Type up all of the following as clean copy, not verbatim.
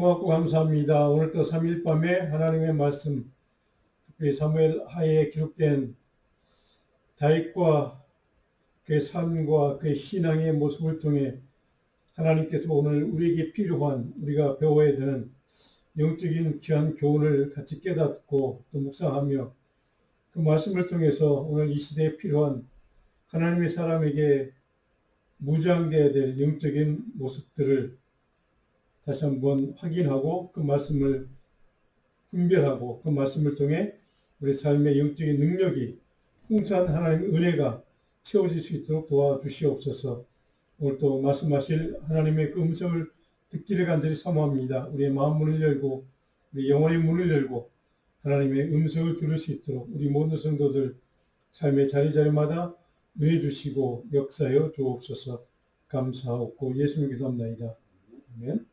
고맙고 감사합니다. 오늘 또 3일 밤에 하나님의 말씀, 특별히 사무엘 하에 기록된 다윗과 그의 삶과 그의 신앙의 모습을 통해 하나님께서 오늘 우리에게 필요한, 우리가 배워야 되는 영적인 귀한 교훈을 같이 깨닫고 또 묵상하며 그 말씀을 통해서 오늘 이 시대에 필요한 하나님의 사람에게 무장되어야 될 영적인 모습들을 다시 한번 확인하고 그 말씀을 분별하고 그 말씀을 통해 우리 삶의 영적인 능력이 풍성한 하나님의 은혜가 채워질 수 있도록 도와주시옵소서. 오늘 또 말씀하실 하나님의 그 음성을 듣기를 간절히 사모합니다. 우리의 마음 문을 열고 우리 영혼의 문을 열고 하나님의 음성을 들을 수 있도록 우리 모든 성도들 삶의 자리자리마다 은혜 주시고 역사여 주옵소서. 감사하옵고 예수님 기도합나이다. 아멘.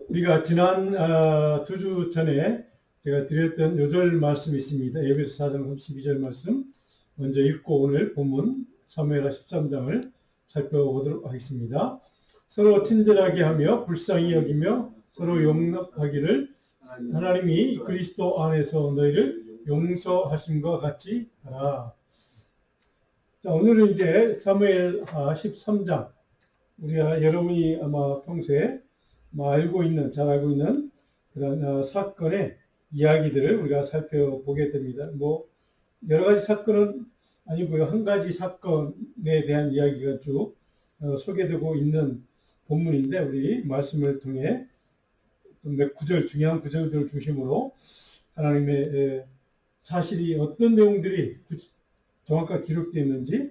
우리가 지난 2주 전에 제가 드렸던 요절 말씀이 있습니다. 에베소 4장 32절 말씀 먼저 읽고 오늘 본문 사무엘하 13장을 살펴보도록 하겠습니다. 서로 친절하게 하며 불쌍히 여기며 서로 용납하기를 하나님이 그리스도 안에서 너희를 용서하심과 같이 하라. 자, 오늘은 이제 사무엘하 13장 우리가 여러분이 아마 평소에 알고 있는, 잘 알고 있는 그런 사건의 이야기들을 우리가 살펴보게 됩니다. 여러 가지 사건은 아니고요. 한 가지 사건에 대한 이야기가 쭉 소개되고 있는 본문인데 우리 말씀을 통해 몇 구절, 중요한 구절들을 중심으로 하나님의 사실이 어떤 내용들이 정확하게 기록되어 있는지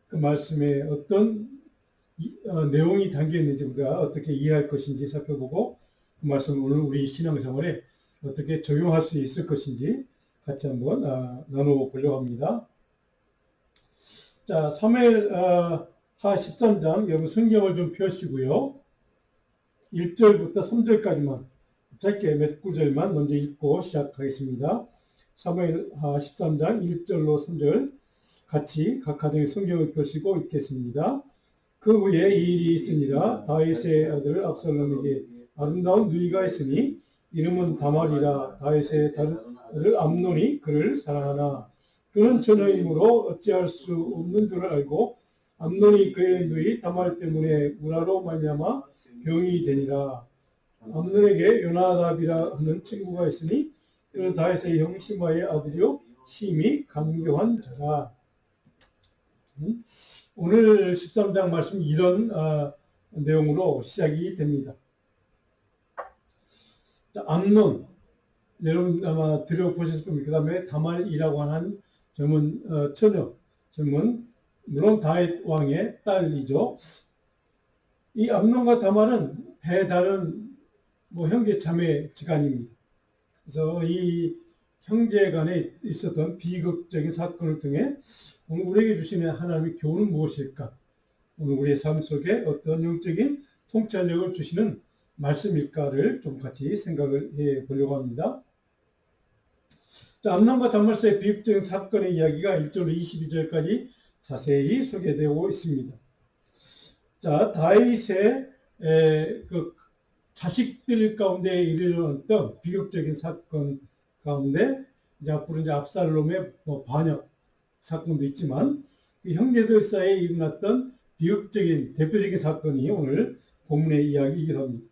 그 말씀에 어떤 내용이 담겨 있는지 우리가 어떻게 이해할 것인지 살펴보고 그 말씀을 오늘 우리 신앙생활에 어떻게 적용할 수 있을 것인지 같이 한번 나눠보려고 합니다. 자, 사무엘하 13장 여러분 성경을 좀 펴시고요. 1절부터 3절까지만 짧게 몇 구절만 먼저 읽고 시작하겠습니다. 사무엘하 13장 1절로 3절 같이 각 가정의 성경을 펴시고 읽겠습니다. 그 후에 이 일이 있으니라. 다윗의 아들 압살롬에게 아름다운 누이가 있으니 이름은 다말이라. 다윗의 아들 암논이 그를 사랑하나 그는 처녀이므로 어찌할 수 없는 줄을 알고 암논이 그의 누이 다말 때문에 우라로 말미암아 병이 되니라. 암논에게 요나답이라 하는 친구가 있으니 그는 다윗의 형 시마의 아들이요 심히 간교한 자라. 오늘 13장 말씀 이런 내용으로 시작이 됩니다. 암논, 여러분 아마 들어보셨을 겁니다. 그 다음에 다말이라고 하는 젊은 처녀, 물론 다윗 왕의 딸이죠. 이 암논과 다말은 배다른 형제 자매 지간입니다. 그래서 이 형제 간에 있었던 비극적인 사건을 통해 오늘 우리에게 주시는 하나님의 교훈은 무엇일까? 오늘 우리의 삶 속에 어떤 영적인 통찰력을 주시는 말씀일까를 좀 같이 생각을 해 보려고 합니다. 자, 암논과 다말 사이의 비극적인 사건의 이야기가 1절로 22절까지 자세히 소개되고 있습니다. 자, 다윗의 그 자식들 가운데 일어났던 비극적인 사건 가운데 이제 앞으로 이제 압살롬의 반역 사건도 있지만 그 형제들 사이에 일어났던 비극적인 대표적인 사건이 오늘 본문의 이야기이기도 합니다.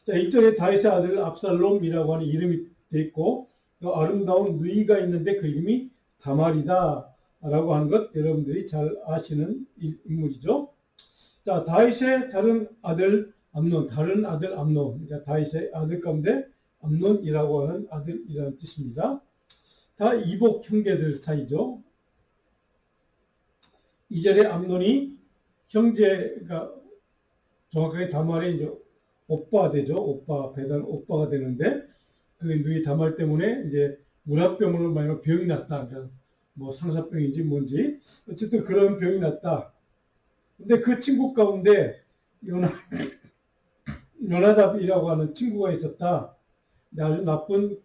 자, 이쪽에 다윗의 아들 압살롬이라고 하는 이름이 되어 있고 또 아름다운 누이가 있는데 그 이름이 다말이다 라고 하는 것 여러분들이 잘 아시는 인물이죠. 자, 다윗의 다른 아들 암논, 그러니까 다윗의 아들 가운데 암논이라고 하는 아들이라는 뜻입니다. 다 이복 형제들 사이죠. 2절에 암논이 형제가 정확하게 다말의 이제 오빠 되죠. 배달 오빠가 되는데 그 누이 다말 때문에 이제 물화병으로 말하면 병이 났다. 상사병인지 뭔지 어쨌든 그런 병이 났다. 근데 그 친구 가운데 요나답이라고 하는 친구가 있었다. 아주 나쁜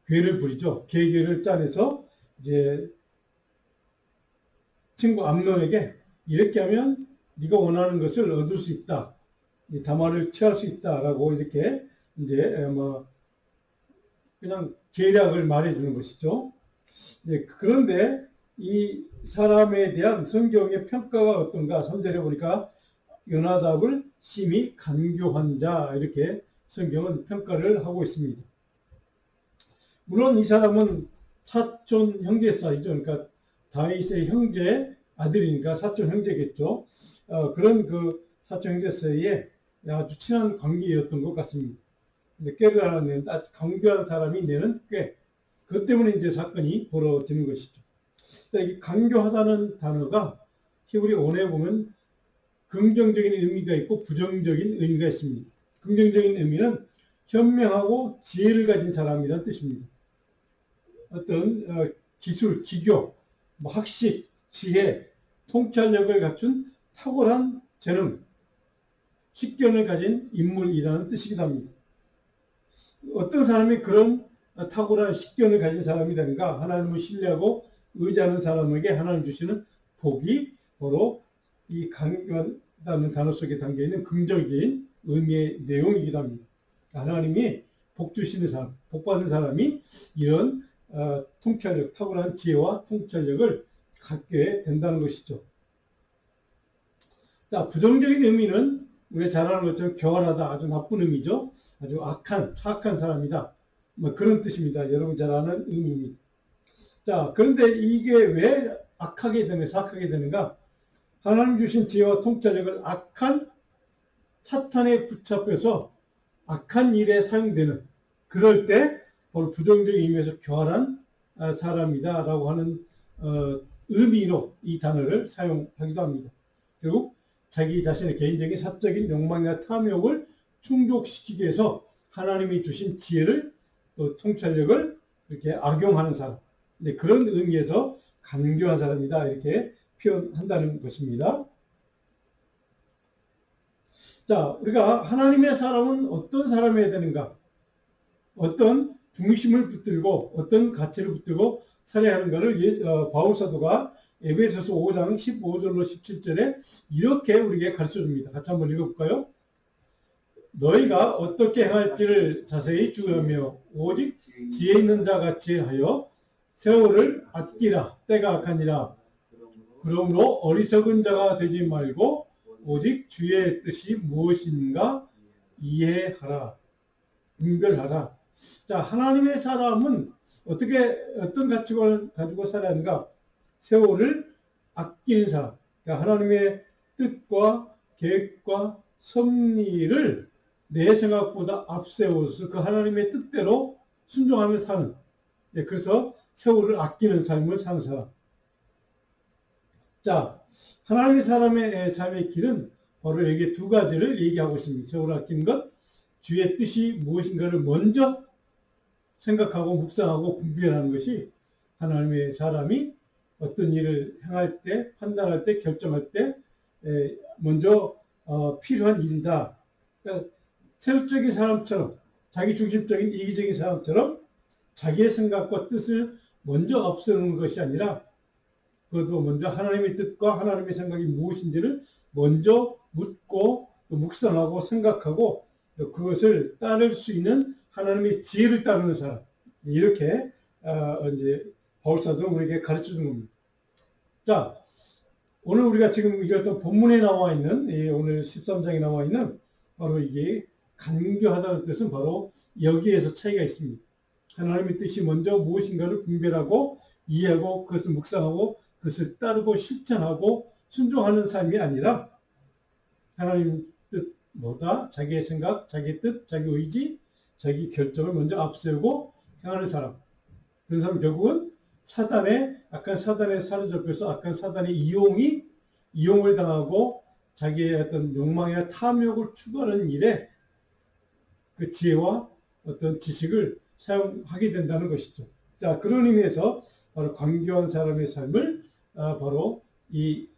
괴를 부리죠. 계계를 짜내서 이제 친구 암논에게 이렇게 하면 네가 원하는 것을 얻을 수 있다. 이 다말을 취할 수 있다라고 이렇게 이제 뭐 그냥 계략을 말해주는 것이죠. 네, 그런데 이 사람에 대한 성경의 평가가 어떤가? 3절에 보니까 요나답을 심히 간교한 자 이렇게 성경은 평가를 하고 있습니다. 물론 이 사람은 사촌 형제 사이죠. 그러니까 다윗의 형제 아들이니까 사촌 형제겠죠. 그런 그 사촌 형제 사이에 아주 친한 관계였던 것 같습니다. 근데 꾀를 하나 내는 아주 강교한 사람이 내는 꾀. 그것 때문에 이제 사건이 벌어지는 것이죠. 이 강교하다는 단어가 히브리 원어에 보면 긍정적인 의미가 있고 부정적인 의미가 있습니다. 긍정적인 의미는 현명하고 지혜를 가진 사람이라는 뜻입니다. 어떤 기술, 기교, 학식, 지혜, 통찰력을 갖춘 탁월한 재능, 식견을 가진 인물이라는 뜻이기도 합니다. 어떤 사람이 그런 탁월한 식견을 가진 사람이 되는가? 하나님을 신뢰하고 의지하는 사람에게 하나님 주시는 복이 바로 이 강교하다는 단어 속에 담겨있는 긍정적인 의미의 내용이기도 합니다. 하나님이 복 주시는 사람, 복 받은 사람이 이런 통찰력, 탁월한 지혜와 통찰력을 갖게 된다는 것이죠. 자, 부정적인 의미는 우리가 잘 아는 것처럼 교활하다, 아주 나쁜 의미죠. 아주 악한, 사악한 사람이다. 뭐 그런 뜻입니다. 여러분 잘 아는 의미입니다. 자, 그런데 이게 왜 악하게 되는, 사악하게 되는가? 하나님 주신 지혜와 통찰력을 악한 사탄에 붙잡혀서 악한 일에 사용되는, 그럴 때 바로 부정적인 의미에서 교활한 사람이다라고 하는 의미로 이 단어를 사용하기도 합니다. 결국 자기 자신의 개인적인 사적인 욕망이나 탐욕을 충족시키기 위해서 하나님이 주신 지혜를 또 통찰력을 이렇게 악용하는 사람, 그런 의미에서 간교한 사람이다 이렇게 표현한다는 것입니다. 자, 우리가 하나님의 사람은 어떤 사람이어야 되는가? 어떤 중심을 붙들고 어떤 가치를 붙들고 살아야 하는가를 바울 사도가 에베소서 5장 15절로 17절에 이렇게 우리에게 가르쳐 줍니다. 같이 한번 읽어볼까요? 너희가 어떻게 행할지를 자세히 주의하며 오직 지혜 있는 자 같이 하여 세월을 아끼라. 때가 악하니라. 그러므로 어리석은 자가 되지 말고 오직 주의 뜻이 무엇인가 이해하라. 분별하라. 자, 하나님의 사람은 어떤 가치관을 가지고 살아야 하는가? 세월을 아끼는 사람. 그러니까 하나님의 뜻과 계획과 섭리를 내 생각보다 앞세워서 그 하나님의 뜻대로 순종하며 사는. 그래서 세월을 아끼는 삶을 사는 사람. 자, 하나님의 사람의 삶의 길은 바로 여기 두 가지를 얘기하고 있습니다. 세월을 아끼는 것, 주의 뜻이 무엇인가를 먼저 생각하고 묵상하고 분별하는 것이 하나님의 사람이 어떤 일을 행할 때, 판단할 때, 결정할 때 먼저 필요한 일이다. 그러니까 세속적인 사람처럼, 자기중심적인 이기적인 사람처럼 자기의 생각과 뜻을 먼저 앞세우는 것이 아니라 그것도 먼저 하나님의 뜻과 하나님의 생각이 무엇인지를 먼저 묻고 또 묵상하고 생각하고 또 그것을 따를 수 있는 하나님의 지혜를 따르는 사람. 이렇게 이제 바울사도는 우리에게 가르쳐 주는 겁니다. 자, 오늘 우리가 지금 읽었던 본문에 나와 있는 오늘 13장에 나와 있는 바로 이게 간교하다는 뜻은 바로 여기에서 차이가 있습니다. 하나님의 뜻이 먼저 무엇인가를 분별하고 이해하고 그것을 묵상하고 그것을 따르고 실천하고 순종하는 삶이 아니라 하나님 뜻보다 자기의 생각, 자기의 뜻, 자기 의지, 자기 결정을 먼저 앞세우고 행하는 사람. 그런 사람 결국은 악한 사단에 사로잡혀서 악한 사단의 이용을 당하고 자기의 어떤 욕망이나 탐욕을 추구하는 일에 그 지혜와 어떤 지식을 사용하게 된다는 것이죠. 자, 그런 의미에서 바로 간교한 사람의 삶을 바로 이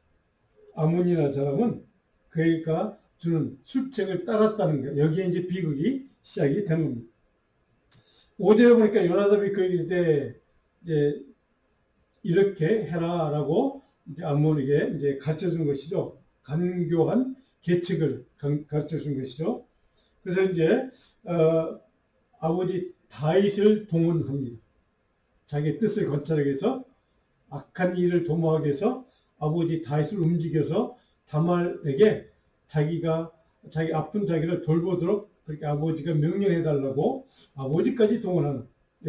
아몬이라는 사람은 그가 주는 술책을 따랐다는 거. 여기에 이제 비극이 시작이 되는 겁니다. 5절에 보니까 요나답이 그에게 이제 이렇게 해라라고 이제 아몬에게 이제 가르쳐 주는 것이죠. 간교한 계책을 가르쳐 준 것이죠. 그래서 이제 아버지 다윗을 동원합니다. 자기 뜻을 관찰하기 위해서 악한 일을 도모하기 위해서 아버지 다윗을 움직여서 다말에게 자기 아픈 자기를 돌보도록 그렇게 아버지가 명령해 달라고 아버지까지 동원하는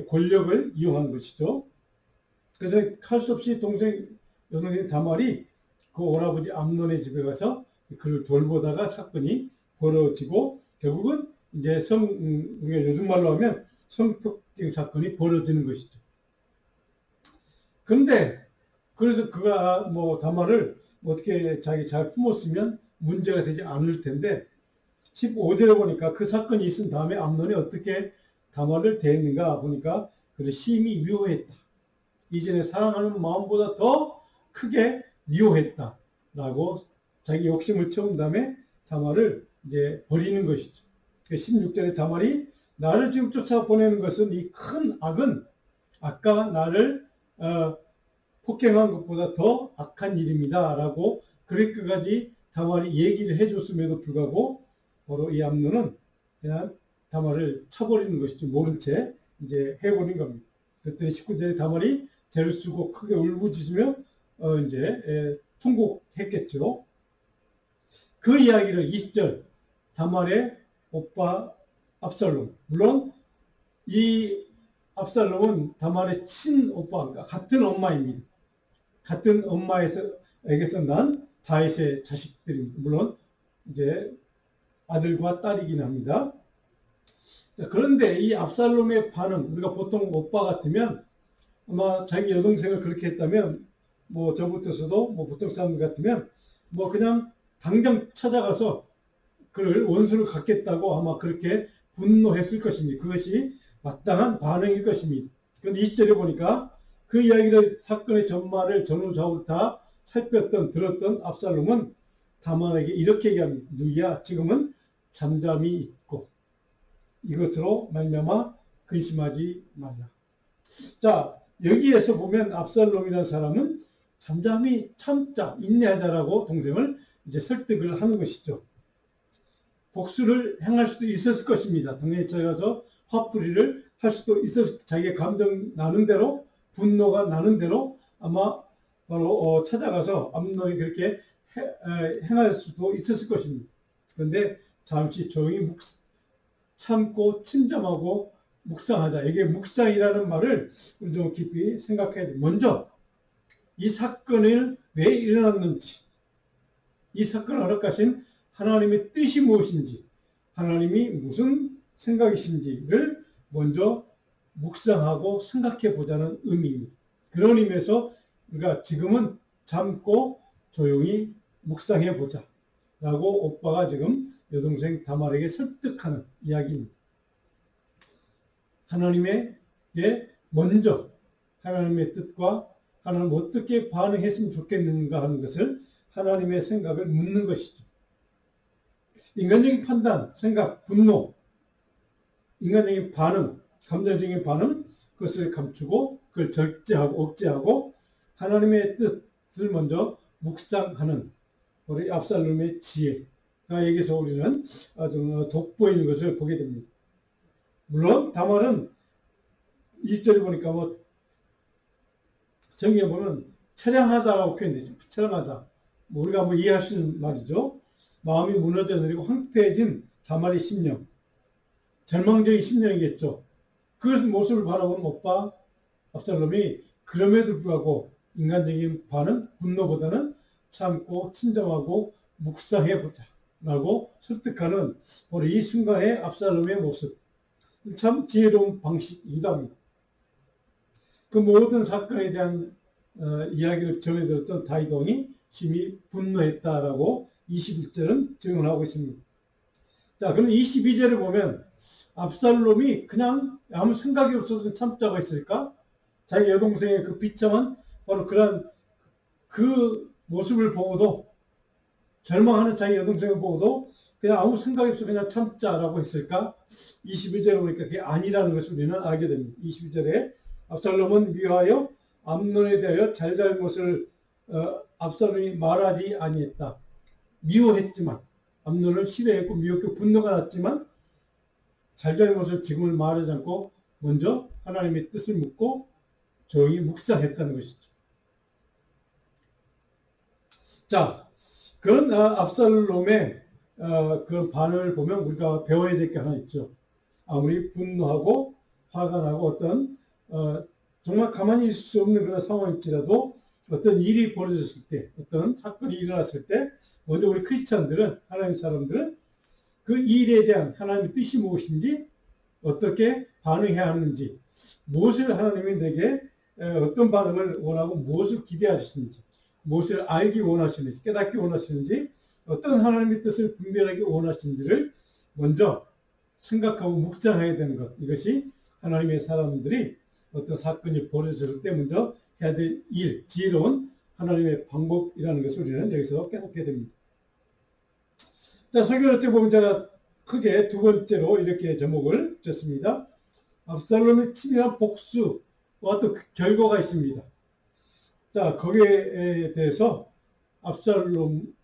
권력을 이용한 것이죠. 그래서 할 수 없이 여동생 다말이 그 오라버지 암논의 집에 가서 그를 돌보다가 사건이 벌어지고 결국은 이제 우리가 요즘 말로 하면 성폭행 사건이 벌어지는 것이죠. 그런데 그래서 그가 다말을 어떻게 자기 잘 품었으면 문제가 되지 않을 텐데 15절에 보니까 그 사건이 있은 다음에 암논이 어떻게 다말을 대했는가 보니까 그를 심히 미워했다. 이전에 사랑하는 마음보다 더 크게 미워했다라고 자기 욕심을 채운 다음에 다말을 이제 버리는 것이죠. 16절에 다말이 나를 지금 쫓아보내는 것은 이 큰 악은 아까 나를 폭행한 것보다 더 악한 일입니다. 라고 그렇게까지 다말이 얘기를 해줬음에도 불구하고 바로 이 암논은 그냥 다말을 쳐버리는 것이죠. 모른 채 이제 해버린 겁니다. 그랬더니 19절에 다말이 죄를 쓰고 크게 울부짖으며 이제 통곡했겠죠. 그 이야기를 20절 다말의 오빠 압살롬, 물론 이 압살롬은 다말의 친오빠가 같은 엄마입니다. 같은 엄마에게서 난 다윗의 자식들입니다. 물론 이제 아들과 딸이긴 합니다. 그런데 이 압살롬의 반응, 우리가 보통 오빠 같으면 아마 자기 여동생을 그렇게 했다면 저 같아서도 보통 사람들 같으면 그냥 당장 찾아가서 그를 원수를 갖겠다고 아마 그렇게 분노했을 것입니다. 그것이 마땅한 반응일 것입니다. 그런데 20절에 보니까 그 이야기를 사건의 전말을 전후좌우를 다 들었던 압살롬은 다말에게 이렇게 얘기합니다. 누이야, 지금은 잠잠히 있고 이것으로 말미암아 근심하지 말라. 자, 여기에서 보면 압살롬이라는 사람은 잠잠히 참자, 인내하자라고 동생을 이제 설득을 하는 것이죠. 복수를 행할 수도 있었을 것입니다. 당연히 찾아가서 화풀이를 할 수도 자기의 감정 나는 대로, 분노가 나는 대로 아마 바로 찾아가서 암논이 그렇게 행할 수도 있었을 것입니다. 그런데 잠시 조용히 참고 침잠하고 묵상하자. 이게 묵상이라는 말을 우리 좀 깊이 생각해야 돼요. 먼저 이 사건을 왜 일어났는지, 이 사건을 허락하신 하나님의 뜻이 무엇인지, 하나님이 무슨 생각이신지를 먼저 묵상하고 생각해 보자는 의미입니다. 그런 의미에서 우리가 지금은 참고 조용히 묵상해 보자 라고 오빠가 지금 여동생 다말에게 설득하는 이야기입니다. 하나님에게 먼저 하나님의 뜻과 하나님 어떻게 반응했으면 좋겠는가 하는 것을 하나님의 생각을 묻는 것이죠. 인간적인 판단, 생각, 분노, 인간적인 반응, 감정적인 반응, 그것을 감추고 그걸 절제하고 억제하고 하나님의 뜻을 먼저 묵상하는 우리 압살롬의 지혜가 여기서 우리는 아주 돋보이는 것을 보게 됩니다. 물론 다말은 1절에 보니까 성경에 보면 처량하다라고 표현되죠. 처량하다. 우리가 이해할 수 있는 말이죠. 마음이 무너져 내리고 황폐해진 다말의 심령. 절망적인 심령이겠죠. 그 모습을 바라보는 오빠 압살롬이 그럼에도 불구하고 인간적인 반응, 분노보다는 참고 침잠하고 묵상해보자 라고 설득하는 우리 이 순간의 압살롬의 모습. 참 지혜로운 방식이기도 합니다. 그 모든 사건에 대한 이야기를 전해들었던 다윗 왕이 심히 분노했다라고 21절은 증언하고 있습니다. 자, 그럼 22절에 보면 압살롬이 그냥 아무 생각이 없어서 참자가 있을까? 자기 여동생의 그 비참한 바로 그런 그 모습을 보고도 절망하는 자기 여동생을 보고도 그냥 아무 생각이 없어 그냥 참자라고 했을까? 21절에 보니까 그게 아니라는 것을 우리는 알게 됩니다. 22절에 압살롬은 미워하여 암논에 대하여 잘잘못을 압살롬이 말하지 아니했다. 미워했지만 암논을 싫어했고 미웠고 분노가 났지만 잘잘못을 지금을 말하지 않고 먼저 하나님의 뜻을 묻고 조용히 묵상했다는 것이죠. 자, 그런 압살롬의 그런 반응을 보면 우리가 배워야 될 게 하나 있죠. 아무리 분노하고 화가 나고 어떤 정말 가만히 있을 수 없는 그런 상황일지라도 어떤 일이 벌어졌을 때, 어떤 사건이 일어났을 때 먼저 우리 크리스찬들은, 하나님 사람들은 그 일에 대한 하나님의 뜻이 무엇인지, 어떻게 반응해야 하는지, 무엇을 하나님이 내게 어떤 반응을 원하고 무엇을 기대하시는지, 무엇을 알기 원하시는지, 깨닫기 원하시는지, 어떤 하나님의 뜻을 분별하기 원하시는지를 먼저 생각하고 묵상해야 되는 것. 이것이 하나님의 사람들이 어떤 사건이 벌어질 때 먼저 해야 될 일, 지혜로운 하나님의 방법이라는 것을 우리는 여기서 깨닫게 됩니다. 자, 설교를 어떻게 보면 제가 크게 두 번째로 이렇게 제목을 줬습니다. 압살롬의 치밀한 복수와 또 그 결과가 있습니다. 자, 거기에 대해서 압살롬은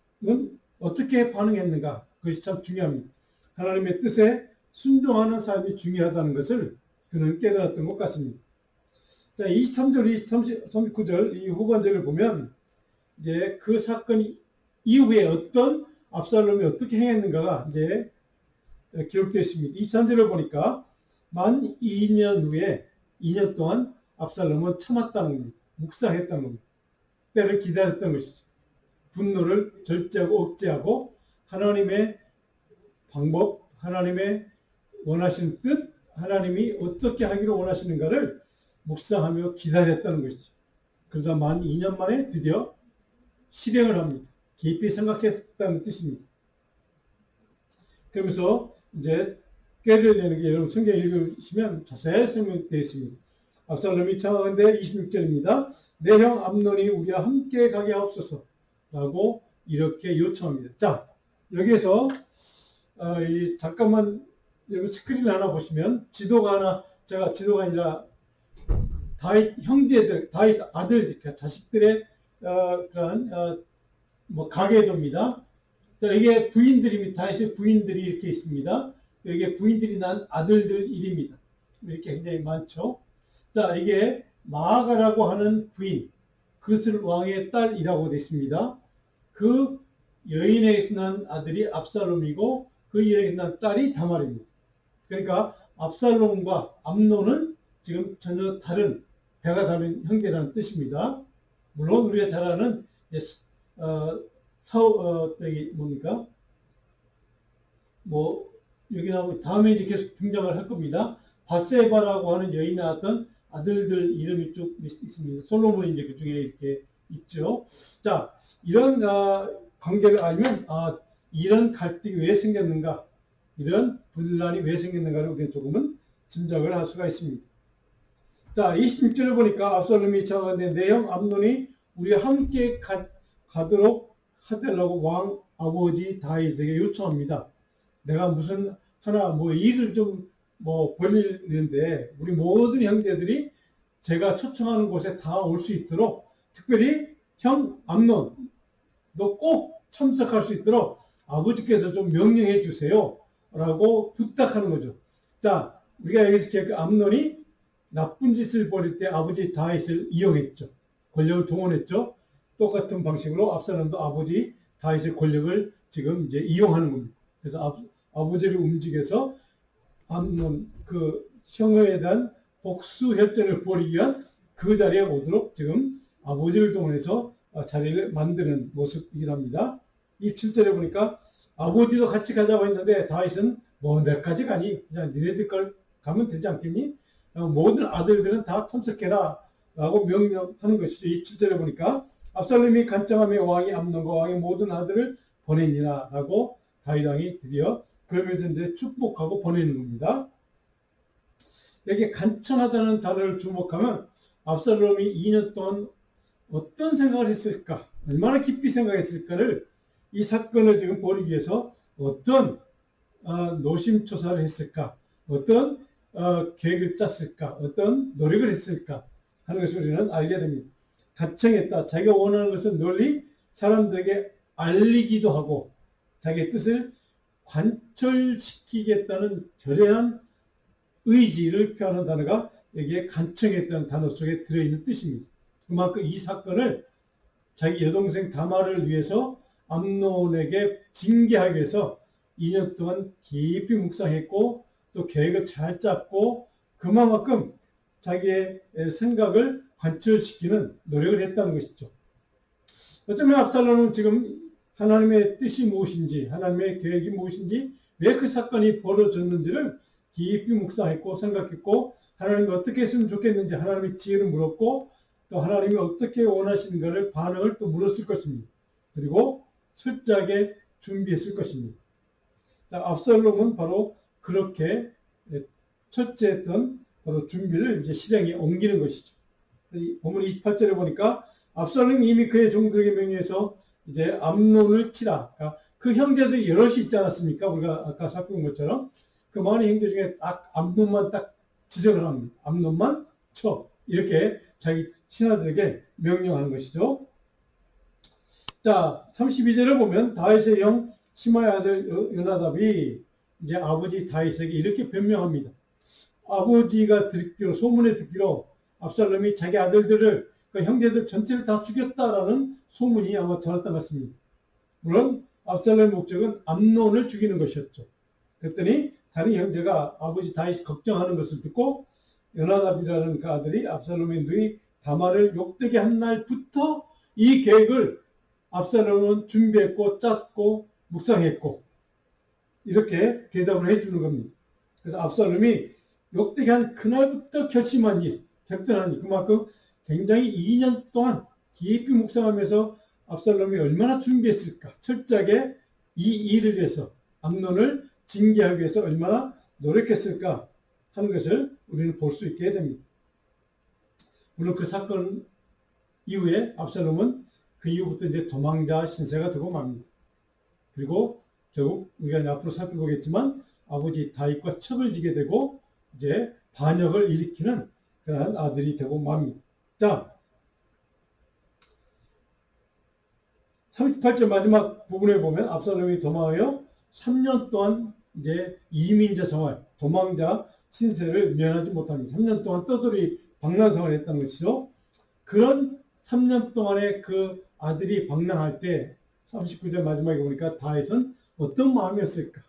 어떻게 반응했는가? 그것이 참 중요합니다. 하나님의 뜻에 순종하는 삶이 중요하다는 것을 그는 깨달았던 것 같습니다. 자, 23절, 39절 이 후반절을 보면 이제 그 사건 이후에 어떤 압살롬이 어떻게 행했는가가 이제 기록되어 있습니다. 23절을 보니까 만 2년 후에 2년 동안 압살롬은 참았다는 겁니다. 묵상했다는 겁니다. 때를 기다렸던 것이죠. 분노를 절제하고 억제하고 하나님의 방법, 하나님의 원하시는 뜻, 하나님이 어떻게 하기를 원하시는가를 묵상하며 기다렸다는 것이죠. 그러자 만 2년 만에 드디어 실행을 합니다. 깊이 생각했다는 뜻입니다. 그러면서 이제 깨달아야 되는 게 여러분 성경 읽으시면 자세히 설명되어 있습니다. 압살롬이 청하건대 26절입니다. 내 형 암논이 우리와 함께 가게 하옵소서 라고 이렇게 요청합니다. 자, 여기에서 잠깐만 여러분 스크린 하나 보시면 지도가 하나, 제가 지도가 아니라 다윗 형제들, 다윗 아들, 자식들의 그런 뭐 가계도입니다. 자, 이게 부인들입니다. 다윗의 부인들이 이렇게 있습니다. 이게 부인들이 난 아들들 일입니다. 이렇게 굉장히 많죠. 자, 이게 마아가라고 하는 부인, 그슬 왕의 딸이라고 되어 있습니다. 그 여인에게서 난 아들이 압살롬이고 그 여인에게서 난 딸이 다말입니다. 그러니까 압살롬과 암논은 지금 전혀 다른, 배가 다른 형제라는 뜻입니다. 물론 우리가 잘 아는 뭡니까? 뭐 여기 나오면 다음에 이제 계속 등장을 할 겁니다. 바세바라고 하는 여인이 낳았던 아들들 이름이 쭉 있습니다. 솔로몬이 이제 그 중에 이렇게 있죠. 자, 이런 관계를 알면 이런 갈등이 왜 생겼는가, 이런 분란이 왜 생겼는가를 우리는 조금은 짐작을 할 수가 있습니다. 자, 26절을 보니까 압살롬이 청하건대 내 형 암논이 우리와 함께 가도록 하달라고 왕 아버지 다윗에게 요청합니다. 내가 무슨 하나 뭐 일을 좀 뭐 벌리는데 우리 모든 형제들이 제가 초청하는 곳에 다 올 수 있도록, 특별히 형 암논 너 꼭 참석할 수 있도록 아버지께서 좀 명령해 주세요 라고 부탁하는 거죠. 자, 우리가 여기서 그 암논이 나쁜 짓을 벌일 때 아버지 다윗을 이용했죠. 권력을 동원했죠. 똑같은 방식으로 압살롬도 아버지 다윗의 권력을 지금 이제 이용하는 겁니다. 그래서 아버지를 움직여서 암논 그 형에 대한 복수 혈전을 벌이기 위한 그 자리에 오도록 지금 아버지를 동원해서 자리를 만드는 모습이기도 합니다. 이 7절에 보니까 아버지도 같이 가자고 했는데 다윗은 뭐 내까지 가니? 그냥 니네들 걸 가면 되지 않겠니? 모든 아들들은 다 참석해라 라고 명령하는 것이죠. 이 7절에 보니까 압살롬이 간청하며 왕이 암논과 왕의 모든 아들을 보내니라 라고 다윗 왕이 드디어 그러면서 이제 축복하고 보내는 겁니다. 여기 간청하다는 단어를 주목하면 압살롬이 2년 동안 어떤 생각을 했을까, 얼마나 깊이 생각했을까를, 이 사건을 지금 벌이기 위해서 어떤 노심초사를 했을까, 어떤 계획을 짰을까, 어떤 노력을 했을까 하는 것을 우리는 알게 됩니다. 간청했다. 자기가 원하는 것을 널리 사람들에게 알리기도 하고 자기의 뜻을 관철시키겠다는 결연한 의지를 표현한 단어가 여기에 간청했다는 단어 속에 들어있는 뜻입니다. 그만큼 이 사건을 자기 여동생 다말을 위해서 암논에게 징계하기 위해서 2년 동안 깊이 묵상했고 또 계획을 잘 짰고 그만큼 자기의 생각을 관철시키는 노력을 했다는 것이죠. 어쩌면 압살롬은 지금 하나님의 뜻이 무엇인지 하나님의 계획이 무엇인지 왜 그 사건이 벌어졌는지를 깊이 묵상했고 생각했고 하나님이 어떻게 했으면 좋겠는지 하나님의 지혜를 물었고 또 하나님이 어떻게 원하시는가를 반응을 또 물었을 것입니다. 그리고 철저하게 준비했을 것입니다. 압살롬은 바로 그렇게 첫째 했던 바로 준비를 이제 실행에 옮기는 것이죠. 본문 28절에 보니까 압살롬이 이미 그의 종들에게 명령해서 이제 암논을 치라. 그러니까 그 형제들이 여럿이 있지 않았습니까? 우리가 아까 살펴본 것처럼 그 많은 형제 중에 딱 암논만 딱 지적을 합니다. 암논만 쳐. 이렇게 자기 신하들에게 명령하는 것이죠. 자, 32절을 보면 다윗의 형 시마의 아들 요나답이 이제 아버지 다윗에게 이렇게 변명합니다. 아버지가 듣기로 소문에 듣기로 압살롬이 자기 아들들을 그 형제들 전체를 다 죽였다라는 소문이 아마 돌았던 것 같습니다. 물론 압살롬의 목적은 암논을 죽이는 것이었죠. 그랬더니 다른 형제가 아버지 다윗이 걱정하는 것을 듣고 요나답이라는 그 아들이 압살롬의 누이 다말을 욕되게 한 날부터 이 계획을 압살롬은 준비했고 짰고 묵상했고 이렇게 대답을 해주는 겁니다. 그래서 압살롬이 욕되게 한 그날부터 결심한 일, 결단한 일, 그만큼 굉장히 2년 동안 깊이 묵상하면서 압살롬이 얼마나 준비했을까, 철저하게 이 일을 위해서 암논을 징계하기 위해서 얼마나 노력했을까 하는 것을 우리는 볼 수 있게 됩니다. 물론 그 사건 이후에 압살롬은 그 이후부터 이제 도망자 신세가 되고 맙니다. 그리고 결국 우리가 앞으로 살펴보겠지만 아버지 다윗과 척을 지게 되고 이제 반역을 일으키는 그러한 아들이 되고 맙니다. 자, 38절 마지막 부분에 보면 압살롬이 도망하여 3년 동안 이제 이민자 생활, 도망자 신세를 면하지 못합니다. 3년 동안 떠돌이 방랑 생활을 했다는 것이죠. 그런 3년 동안에 그 아들이 방랑할 때 39절 마지막에 보니까 다윗은 어떤 마음이었을까?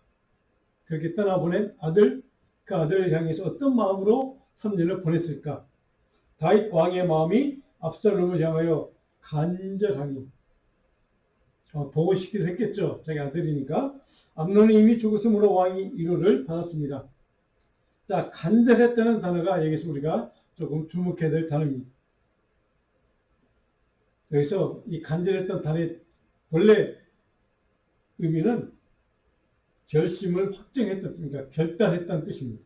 그렇게 떠나보낸 아들, 그 아들을 향해서 어떤 마음으로 3년을 보냈을까? 다윗 왕의 마음이 압살롬을 향하여 간절하니 보고 싶기도 했겠죠. 자기 아들이니까. 암논이 이미 죽었으므로 왕이 위로를 받았습니다. 자, 간절했다는 단어가 여기서 우리가 조금 주목해야 될 단어입니다. 여기서 이 간절했던 단어의 본래 의미는 결심을 확정했던, 그러니까 결단했다는 뜻입니다.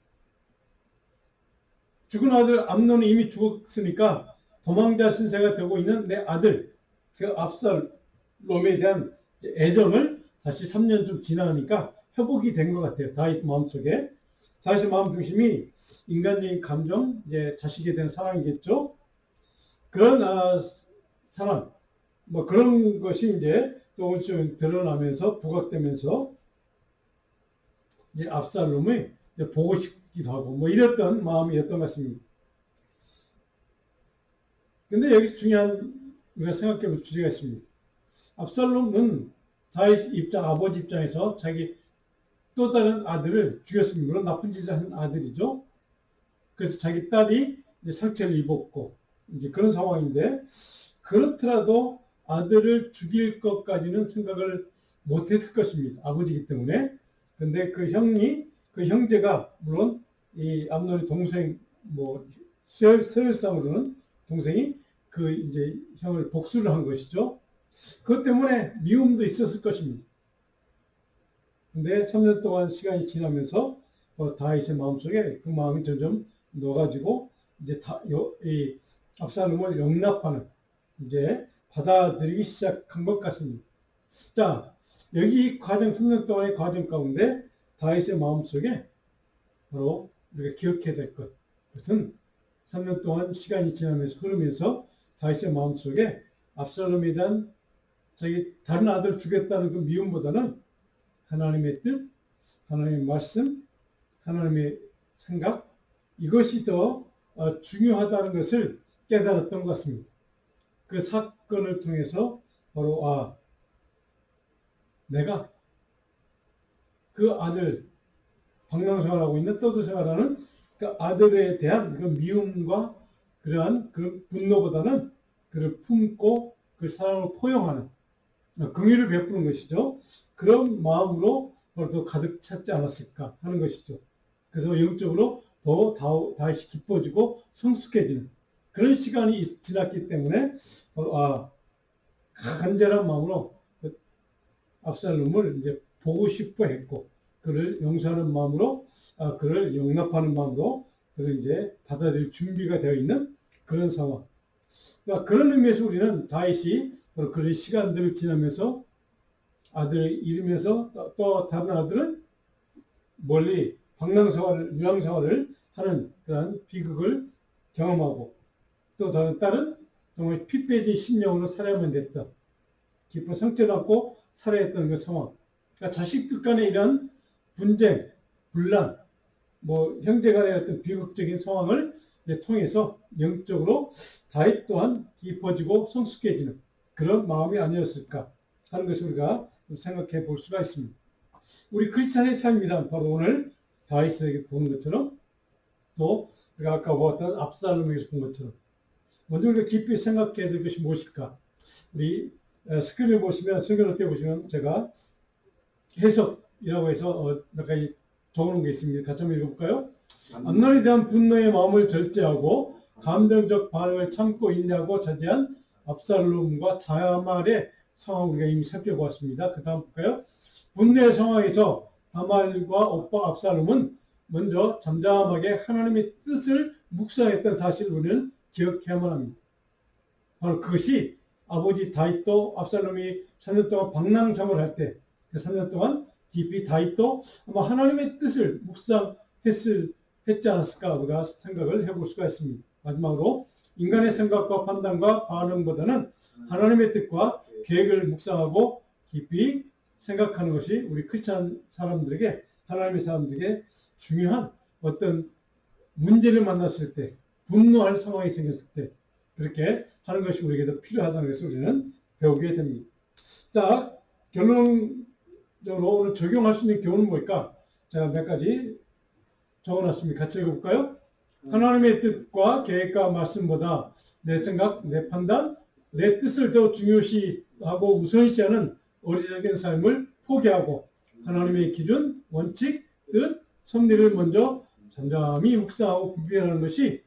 죽은 아들 암논이 이미 죽었으니까 도망자 신세가 되고 있는 내 아들, 그 압살롬에 대한 애정을 다시 3년 좀 지나니까 회복이 된 것 같아요. 다윗 마음속에. 다윗의 마음 중심이 인간적인 감정, 이제 자식에 대한 사랑이겠죠. 그런 사랑, 뭐 그런 것이 이제 조금씩 드러나면서 부각되면서 이제 압살롬을 이제 보고 싶기도 하고 뭐 이랬던 마음이었던 것 같습니다. 근데 여기서 중요한 우리가 생각해볼 주제가 있습니다. 압살롬은 다윗 입장, 아버지 입장에서 자기 또 다른 아들을 죽였습니다. 물론 나쁜 짓을 한 아들이죠. 그래서 자기 딸이 이제 상처를 입었고 이제 그런 상황인데 그렇더라도 아들을 죽일 것까지는 생각을 못했을 것입니다. 아버지이기 때문에. 근데 그 형제가 물론 이 암논의 동생 뭐 서열상으로는 동생이 그 이제 형을 복수를 한 것이죠. 그것 때문에 미움도 있었을 것입니다. 근데 3년 동안 시간이 지나면서 다윗의 마음속에 그 마음이 점점 녹아지고 이제 이 압살롬을 용납하는 이제 받아들이기 시작한 것 같습니다. 자, 여기 과정 3년 동안의 과정 가운데 다윗의 마음속에 바로 우리가 기억해야 될 것은 3년 동안 시간이 지나면서 흐르면서 다윗의 마음속에 압살롬에 대한 자기 다른 아들을 죽였다는 그 미움보다는 하나님의 뜻, 하나님의 말씀, 하나님의 생각, 이것이 더 중요하다는 것을 깨달았던 것 같습니다. 그 사건을 통해서 바로 내가 그 아들, 방랑생활하고 있는 떠도생활하는 그 아들에 대한 그 미움과 그러한 그 분노보다는 그를 품고 그 사랑을 포용하는 긍휼을 베푸는 것이죠. 그런 마음으로 더 가득 찼지 않았을까 하는 것이죠. 그래서 영적으로 더 다시 깊어지고 성숙해지는 그런 시간이 지났기 때문에 간절한 마음으로 압살롬을 이제 보고 싶어 했고, 그를 용서하는 마음으로, 그를 용납하는 마음으로 그를 이제 받아들일 준비가 되어 있는 그런 상황. 그러니까 그런 의미에서 우리는 다윗이 그런 시간들을 지나면서 아들을 잃으면서 또 다른 아들은 멀리 유랑생활을 하는 그런 비극을 경험하고, 또 다른 딸은 정말 피 빼진 심령으로 살아야만 됐다. 깊은 상처를 안고 살아야 했던 그 상황. 그러니까 자식들 간의 이런 분쟁, 분란, 형제 간의 어떤 비극적인 상황을 통해서 영적으로 다윗 또한 깊어지고 성숙해지는 그런 마음이 아니었을까 하는 것을 우리가 생각해 볼 수가 있습니다. 우리 크리스찬의 삶이란 바로 오늘 다윗에게 보는 것처럼, 또 우리가 아까 보았던 압살롬에게서 본 것처럼, 먼저 우리가 깊이 생각해야 될 것이 무엇일까? 우리 스크린을 보시면, 성경을 떼보시면 제가 해석이라고 해서 몇 가지 적어놓은 게 있습니다. 같이 한번 읽어볼까요? 암논에 대한 분노의 마음을 절제하고 감정적 반응을 참고 인내하고 자제한 압살롬과 다말의 상황 우리가 이미 살펴보았습니다. 그 다음 볼까요? 분노의 상황에서 다말과 오빠 압살롬은 먼저 잠잠하게 하나님의 뜻을 묵상했던 사실을 우리는 기억해야만 합니다. 바로 그것이 아버지 다윗도 압살롬이 3년 동안 방랑생활을 할 때, 그 3년 동안 깊이 다윗도 아마 하나님의 뜻을 묵상했지 않았을까 우리가 생각을 해볼 수가 있습니다. 마지막으로 인간의 생각과 판단과 반응보다는 하나님의 뜻과 계획을 묵상하고 깊이 생각하는 것이 우리 크리스찬 사람들에게, 하나님의 사람들에게 중요한 어떤 문제를 만났을 때, 분노할 상황이 생겼을 때 그렇게 하는 것이 우리에게도 필요하다는 것을 우리는 배우게 됩니다. 자, 결론적으로 오늘 적용할 수 있는 교훈은 뭘까? 제가 몇 가지 적어놨습니다. 같이 읽어볼까요? 하나님의 뜻과 계획과 말씀보다 내 생각, 내 판단, 내 뜻을 더 중요시하고 우선시하는 어리석은 삶을 포기하고 하나님의 기준, 원칙, 뜻, 섭리를 먼저 잠잠히 묵상하고 구별하는 것이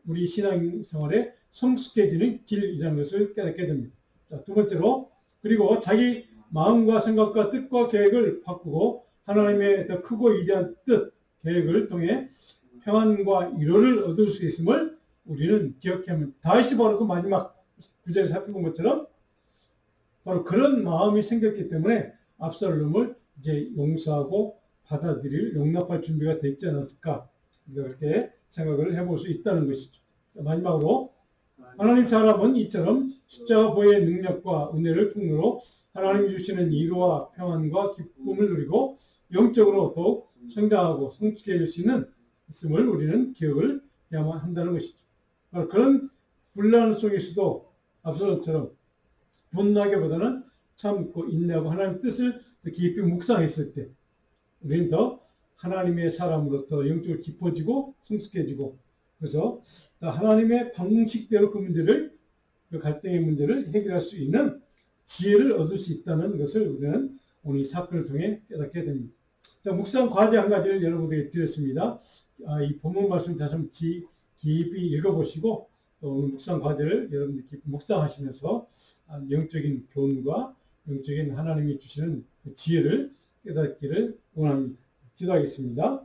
우리 신앙생활에 성숙해지는 길이라는 것을 깨닫게 됩니다. 자, 두 번째로, 그리고 자기 마음과 생각과 뜻과 계획을 바꾸고 하나님의 더 크고 위대한 뜻, 계획을 통해 평안과 위로를 얻을 수 있음을 우리는 기억하면, 다윗이 바로 그 마지막 구절을 살펴본 것처럼 바로 그런 마음이 생겼기 때문에 압살롬을 이제 용서하고 받아들일, 용납할 준비가 됐지 않았을까, 그렇게 생각을 해볼 수 있다는 것이죠. 마지막으로, 하나님 사람은 이처럼 십자가 보혈의 능력과 은혜를 통로로 하나님이 주시는 위로와 평안과 기쁨을 누리고 영적으로 더욱 성장하고 성숙해질 수 있음을 우리는 기억을 해야만 한다는 것이죠. 그런 분란 속에서도 압살롬처럼 분노하기보다는 참고 인내하고 하나님의 뜻을 더 깊이 묵상했을 때 우리는 더 하나님의 사람으로서 영적으로 깊어지고 성숙해지고, 그래서 하나님의 방식대로 그 갈등의 문제를 해결할 수 있는 지혜를 얻을 수 있다는 것을 우리는 오늘 이 사건을 통해 깨닫게 됩니다. 자, 묵상 과제 한 가지를 여러분에게 드렸습니다. 이 본문 말씀 다시 한번 깊이 읽어보시고 또 오늘 묵상 과제를 여러분들 깊이 묵상하시면서 영적인 교훈과 영적인 하나님이 주시는 지혜를 깨닫기를 원합니다. 기도하겠습니다.